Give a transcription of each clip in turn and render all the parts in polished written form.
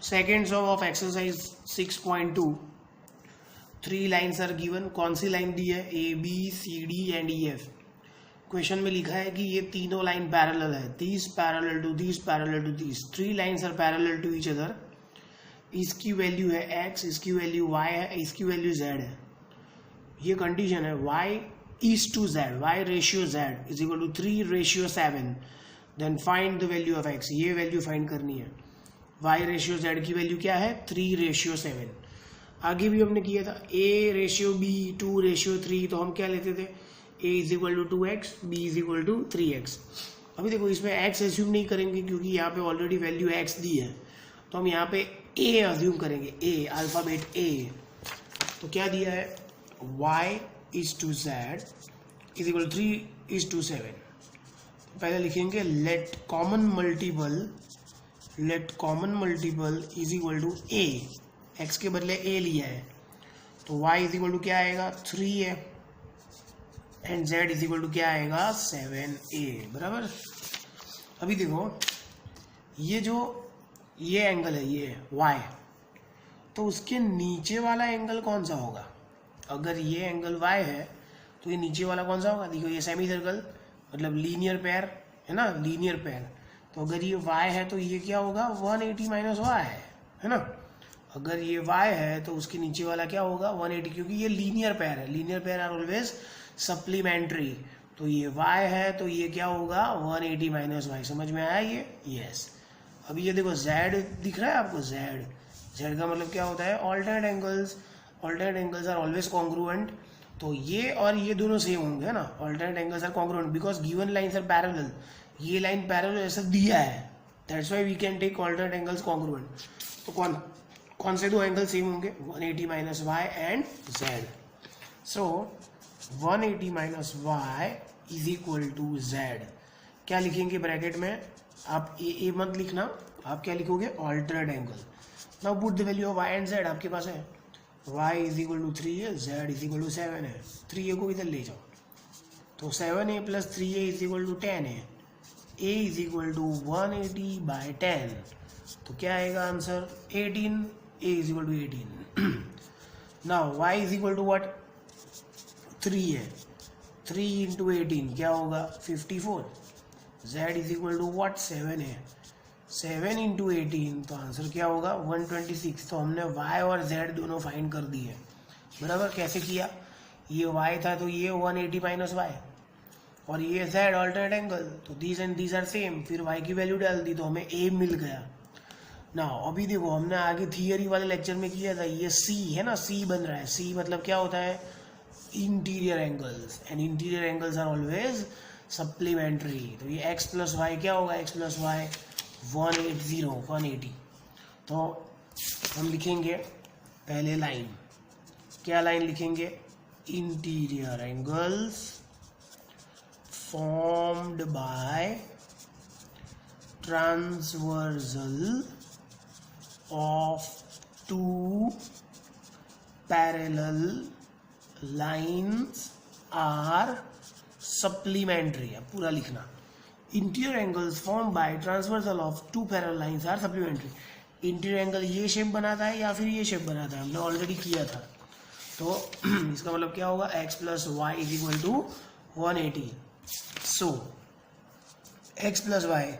Second sum of exercise 6.2 3 lines are given. कौन सी line दी है? A b c d and e f. Question में लिखा है कि ये तीनों लाइन पैरेलल है. This parallel to this, parallel to this. 3 lines are parallel to each other. इसकी वैल्यू है x, इसकी वैल्यू y है, इसकी वैल्यू z है. ये कंडीशन है. y is to z, y ratio z is equal to 3 ratio 7. Then find the value of x. ये value find करनी है. y रेशियो z की वैल्यू क्या है? 3 रेशियो 7. आगे भी हमने किया था a रेशियो b 2 रेशियो 3. तो हम क्या लेते थे? a is equal to 2x, b is equal to 3x. अभी देखो इसमें x एज्यूम नहीं करेंगे क्योंकि यहाँ पे ऑलरेडी वैल्यू x दी है. तो हम यहाँ पे a एज्यूम करेंगे. a alphabet a. तो क्या दिया है? y is to z is equal 3 is to 7. पहले लिखेंगे let common multiple is equal to a. x के बदले a लिया है तो y इज इक्वल टू क्या आएगा? 3 है and z is equal to क्या आएगा? 7a. बराबर. अभी देखो ये एंगल है, ये y, तो उसके नीचे वाला एंगल कौन सा होगा? अगर ये एंगल y है तो ये नीचे वाला कौन सा होगा? देखो ये सेमी सर्कल मतलब लीनियर पेयर है ना, लीनियर पेयर. तो अगर ये y है तो ये क्या होगा? 180 माइनस y है ना. अगर ये y है तो उसके नीचे वाला क्या होगा? 180, क्योंकि ये लीनियर पेयर है. Linear pair are always supplementary. तो ये y है तो ये क्या होगा? 180 माइनस y. समझ में आया ये? यस. अभी ये देखो z दिख रहा है आपको? z का मतलब क्या होता है? Alternate angles. Alternate angles are always congruent. तो ये और ये दोनों सेम होंगे है ना. Alternate angles are congruent because given lines are parallel. ये लाइन पैरेलल ऐसा दिया है, that's why we can take alternate angles congruent. तो कौन से दो एंगल सेम होंगे? 180 minus y and z. So 180 minus y is equal to z. क्या लिखेंगे ब्रैकेट में? आप ए मत लिखना, आप क्या लिखोगे? Alternate angle. Now put the value of y and z. आपके पास है y इज इक्वल टू 3 है, z इज इक्वल टू 7 है. 3a को इधर ले जाओ तो 7a plus 3a is equal to 10 है. a is equal to 180 by 10. तो क्या आएगा answer? 18. a is equal to 18. Now y is equal to what? 3 है. 3 इंटू 18 क्या होगा? 54. z is equal to what? 7 है. 7 इंटू 18 तो आंसर क्या होगा? 126. तो हमने y और z दोनों फाइंड कर दिए. बराबर. कैसे किया? ये y था तो ये 180 माइनस y और ये z ऑल्टरनेट एंगल. तो these and these are same. फिर y की वैल्यू डाल दी तो हमें a मिल गया. ना अभी देखो हमने आगे थियरी वाले लेक्चर में किया था. ये c है ना, c बन रहा है. c मतलब क्या होता है? Interior angles. And interior angles are always supplementary. तो ये x प्लस वाई क्या होगा? x plus y 180. तो हम लिखेंगे पहले लाइन. क्या लाइन लिखेंगे? Interior angles formed by transversal of 2 parallel lines are supplementary. पूरा लिखना. Interior angles form by transversal of 2 parallel lines are supplementary. Interior angle ये शेप बनाता है या फिर ये शेप बनाता है? हमने ऑलरेडी किया था. तो इसका मतलब क्या होगा? x plus y is equal to 180. So x plus y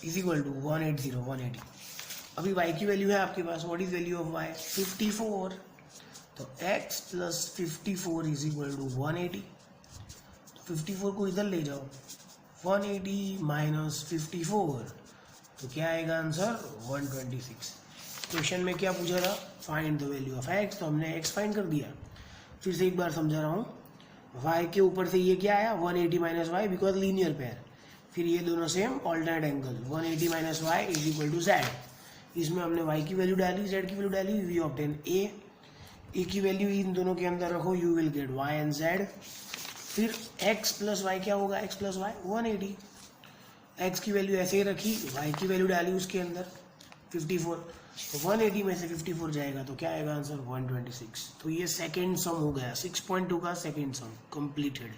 is equal to 180. अभी y की वैल्यू है आपके पास. What is value of y? 54. तो x plus 54 is equal to 180. तो 54 को इधर ले जाओ. 180 माइनस 54 तो क्या आएगा आंसर? 126. क्वेश्चन में क्या पूछा था? Find the value of x. तो हमने x फाइंड कर दिया. फिर से एक बार समझा रहा हूँ. y के ऊपर से ये क्या आया? 180 minus y because linear pair. फिर ये दोनों same alternate angle. 180 minus y is equal to z. इसमें हमने y की वैल्यू डाली, z की वैल्यू डाली. वी ऑब्टेन a की वैल्यू इन दोनों के अंदर रखो. You will get y and z. फिर x प्लस वाई क्या होगा? x plus y 180. x की वैल्यू ऐसे ही रखी, y की वैल्यू डाली उसके अंदर 54. तो 180 में से 54 जाएगा तो क्या आएगा आंसर? 126. तो ये सेकेंड सम हो गया. 6.2 का सेकेंड सम कंप्लीटेड.